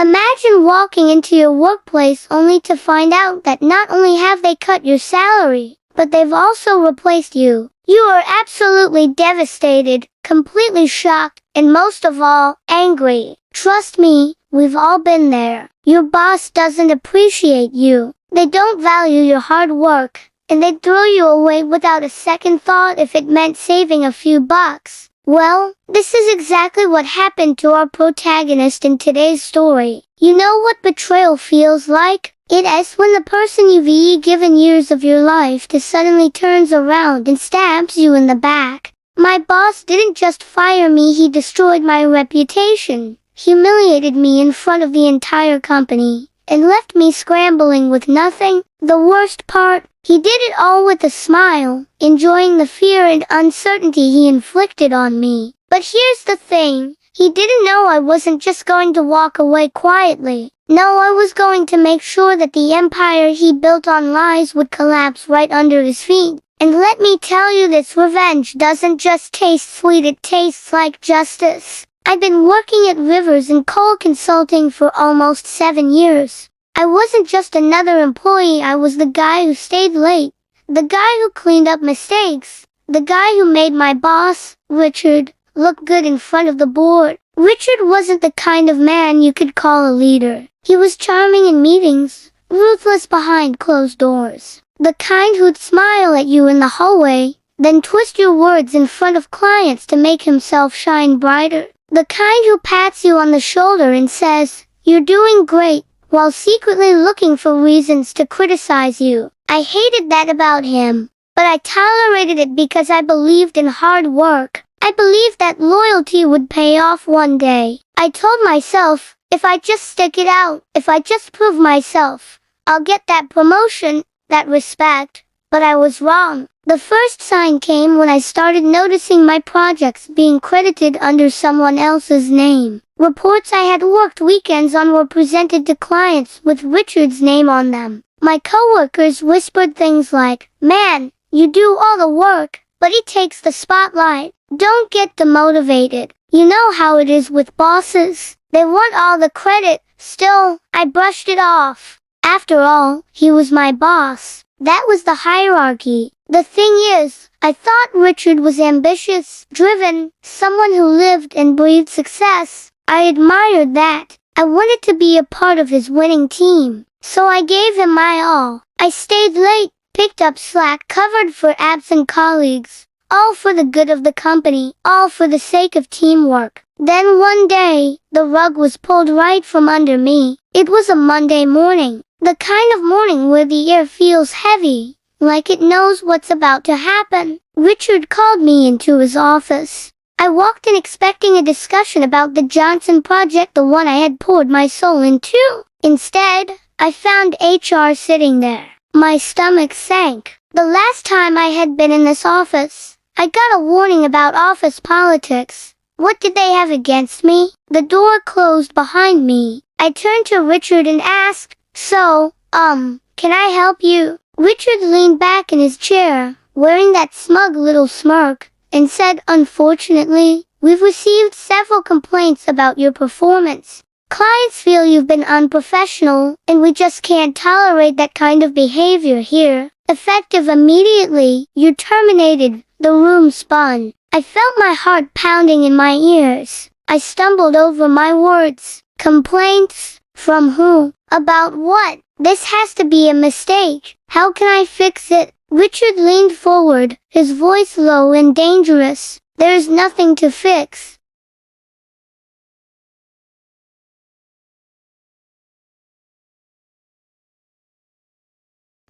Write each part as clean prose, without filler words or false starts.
Imagine walking into your workplace only to find out that not only have they cut your salary, but they've also replaced you. You are absolutely devastated, completely shocked, and most of all, angry. Trust me, we've all been there. Your boss doesn't appreciate you. They don't value your hard work, and they'd throw you away without a second thought if it meant saving a few bucks. Well, this is exactly what happened to our protagonist in today's story. You know what betrayal feels like? It is when the person you've given years of your life to suddenly turns around and stabs you in the back. My boss didn't just fire me, he destroyed my reputation, humiliated me in front of the entire company, and left me scrambling with nothing. The worst part, he did it all with a smile, enjoying the fear and uncertainty he inflicted on me. But here's the thing, he didn't know I wasn't just going to walk away quietly. No, I was going to make sure that the empire he built on lies would collapse right under his feet. And let me tell you, this revenge doesn't just taste sweet, it tastes like justice. I've been working at Rivers & Cole Consulting for almost 7 years. I wasn't just another employee, I was the guy who stayed late, the guy who cleaned up mistakes, the guy who made my boss, Richard, look good in front of the board. Richard wasn't the kind of man you could call a leader. He was charming in meetings, ruthless behind closed doors. The kind who'd smile at you in the hallway, then twist your words in front of clients to make himself shine brighter. The kind who pats you on the shoulder and says, "You're doing great," while secretly looking for reasons to criticize you. I hated that about him, but I tolerated it because I believed in hard work. I believed that loyalty would pay off one day. I told myself, if I just stick it out, if I just prove myself, I'll get that promotion, that respect. But I was wrong. The first sign came when I started noticing my projects being credited under someone else's name. Reports I had worked weekends on were presented to clients with Richard's name on them. My coworkers whispered things like, "Man, you do all the work, but he takes the spotlight. Don't get demotivated." You know how it is with bosses. They want all the credit. Still, I brushed it off. After all, he was my boss. That was the hierarchy. The thing is, I thought Richard was ambitious, driven, someone who lived and breathed success. I admired that. I wanted to be a part of his winning team. So I gave him my all. I stayed late, picked up slack, covered for absent colleagues. All for the good of the company, all for the sake of teamwork. Then one day, the rug was pulled right from under me. It was a Monday morning. The kind of morning where the air feels heavy, like it knows what's about to happen. Richard called me into his office. I walked in expecting a discussion about the Johnson project, the one I had poured my soul into. Instead, I found HR sitting there. My stomach sank. The last time I had been in this office, I got a warning about office politics. What did they have against me? The door closed behind me. I turned to Richard and asked, "So, can I help you?" Richard leaned back in his chair, wearing that smug little smirk, and said, "Unfortunately, we've received several complaints about your performance. Clients feel you've been unprofessional, and we just can't tolerate that kind of behavior here. Effective immediately, you're terminated." The room spun. I felt my heart pounding in my ears. I stumbled over my words. Complaints? From who? About what? This has to be a mistake. How can I fix it? Richard leaned forward, his voice low and dangerous. "There's nothing to fix."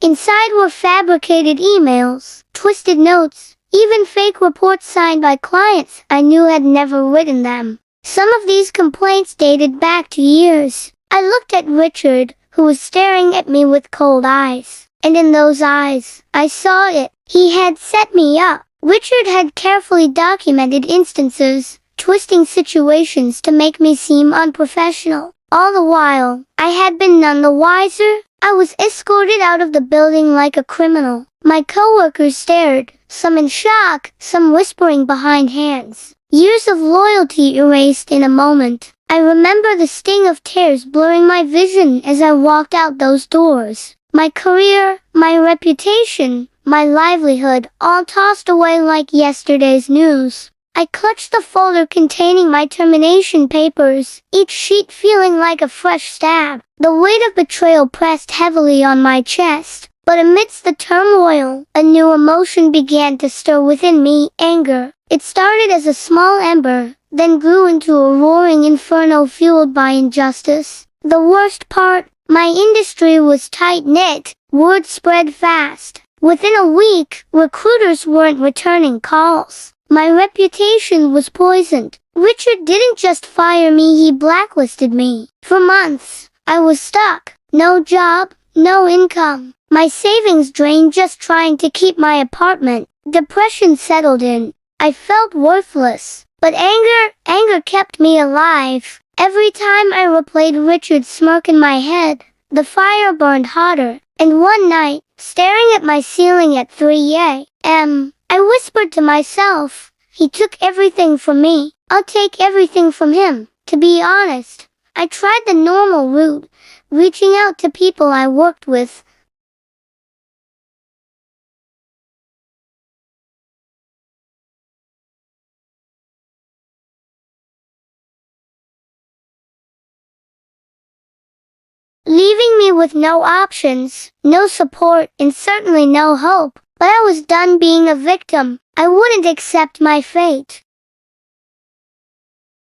Inside were fabricated emails, twisted notes, even fake reports signed by clients I knew had never written them. Some of these complaints dated back to years. I looked at Richard, who was staring at me with cold eyes. And in those eyes, I saw it. He had set me up. Richard had carefully documented instances, twisting situations to make me seem unprofessional. All the while, I had been none the wiser. I was escorted out of the building like a criminal. My coworkers stared, some in shock, some whispering behind hands. Years of loyalty erased in a moment. I remember the sting of tears blurring my vision as I walked out those doors. My career, my reputation, my livelihood, all tossed away like yesterday's news. I clutched the folder containing my termination papers, each sheet feeling like a fresh stab. The weight of betrayal pressed heavily on my chest. But amidst the turmoil, a new emotion began to stir within me, anger. It started as a small ember, then grew into a roaring inferno fueled by injustice. The worst part, my industry was tight-knit. Word spread fast. Within a week, recruiters weren't returning calls. My reputation was poisoned. Richard didn't just fire me, he blacklisted me. For months, I was stuck. No job, no income. My savings drained just trying to keep my apartment. Depression settled in. I felt worthless. But anger kept me alive. Every time I replayed Richard's smirk in my head, the fire burned hotter. And one night, staring at my ceiling at 3 a.m., I whispered to myself, he took everything from me. I'll take everything from him. To be honest, I tried the normal route, reaching out to people I worked with. Leaving me with no options, no support, and certainly no hope. But I was done being a victim. I wouldn't accept my fate.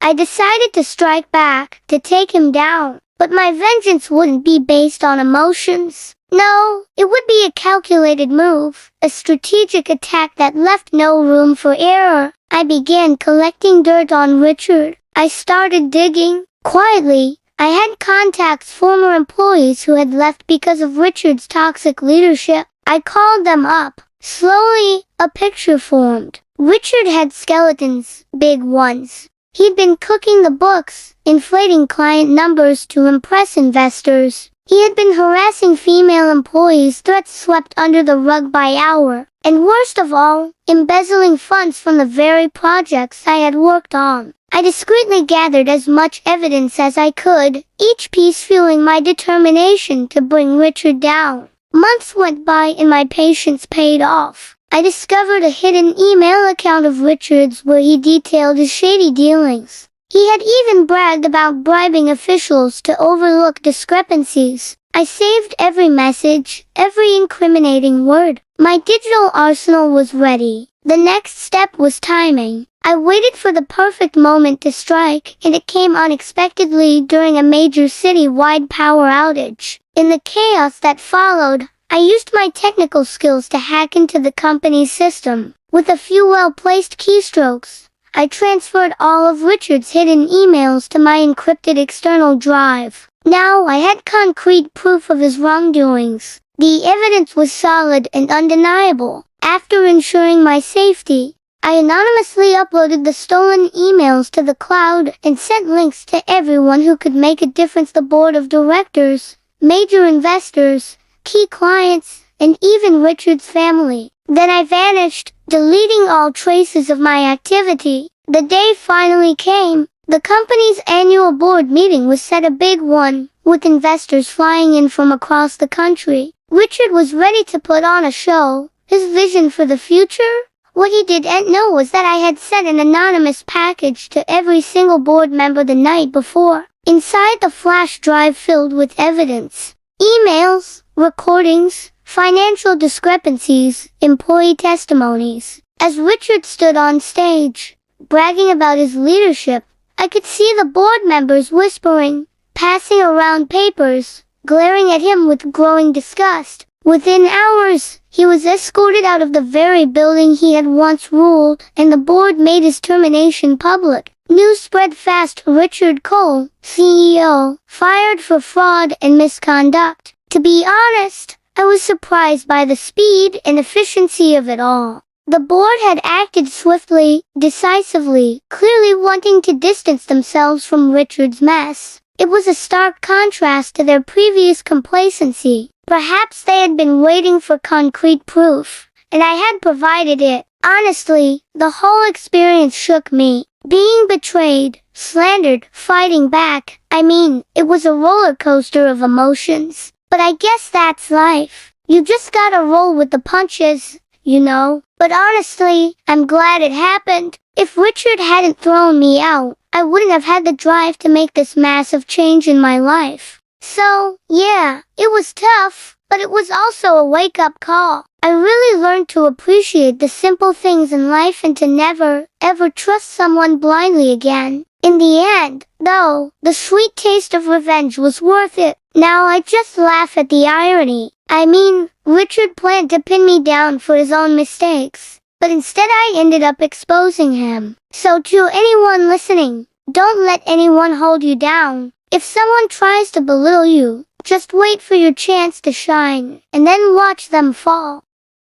I decided to strike back, to take him down. But my vengeance wouldn't be based on emotions. No, it would be a calculated move, a strategic attack that left no room for error. I began collecting dirt on Richard. I started digging. Quietly, I had contacts, former employees who had left because of Richard's toxic leadership. I called them up. Slowly, a picture formed. Richard had skeletons, big ones. He'd been cooking the books, inflating client numbers to impress investors. He had been harassing female employees, threats swept under the rug by hour. And worst of all, embezzling funds from the very projects I had worked on. I discreetly gathered as much evidence as I could, each piece fueling my determination to bring Richard down. Months went by and my patience paid off. I discovered a hidden email account of Richard's where he detailed his shady dealings. He had even bragged about bribing officials to overlook discrepancies. I saved every message, every incriminating word. My digital arsenal was ready. The next step was timing. I waited for the perfect moment to strike, and it came unexpectedly during a major city-wide power outage. In the chaos that followed, I used my technical skills to hack into the company's system. With a few well-placed keystrokes, I transferred all of Richard's hidden emails to my encrypted external drive. Now I had concrete proof of his wrongdoings. The evidence was solid and undeniable. After ensuring my safety, I anonymously uploaded the stolen emails to the cloud and sent links to everyone who could make a difference: the board of directors, major investors, key clients, and even Richard's family. Then I vanished, deleting all traces of my activity. The day finally came. The company's annual board meeting was set, a big one, with investors flying in from across the country. Richard was ready to put on a show. His vision for the future? What he didn't know was that I had sent an anonymous package to every single board member the night before. Inside, the flash drive filled with evidence. Emails, recordings, financial discrepancies, employee testimonies. As Richard stood on stage, bragging about his leadership, I could see the board members whispering, passing around papers, glaring at him with growing disgust. Within hours, he was escorted out of the very building he had once ruled, and the board made his termination public. News spread fast: Richard Cole, CEO, fired for fraud and misconduct. To be honest, I was surprised by the speed and efficiency of it all. The board had acted swiftly, decisively, clearly wanting to distance themselves from Richard's mess. It was a stark contrast to their previous complacency. Perhaps they had been waiting for concrete proof, and I had provided it. Honestly, the whole experience shook me. Being betrayed, slandered, fighting back. I mean, it was a roller coaster of emotions. But I guess that's life. You just gotta roll with the punches, you know? But honestly, I'm glad it happened. If Richard hadn't thrown me out, I wouldn't have had the drive to make this massive change in my life. So, yeah, it was tough, but it was also a wake-up call. I really learned to appreciate the simple things in life and to never, ever trust someone blindly again. In the end, though, the sweet taste of revenge was worth it. Now I just laugh at the irony. I mean, Richard planned to pin me down for his own mistakes, but instead I ended up exposing him. So to anyone listening, don't let anyone hold you down. If someone tries to belittle you, just wait for your chance to shine, and then watch them fall.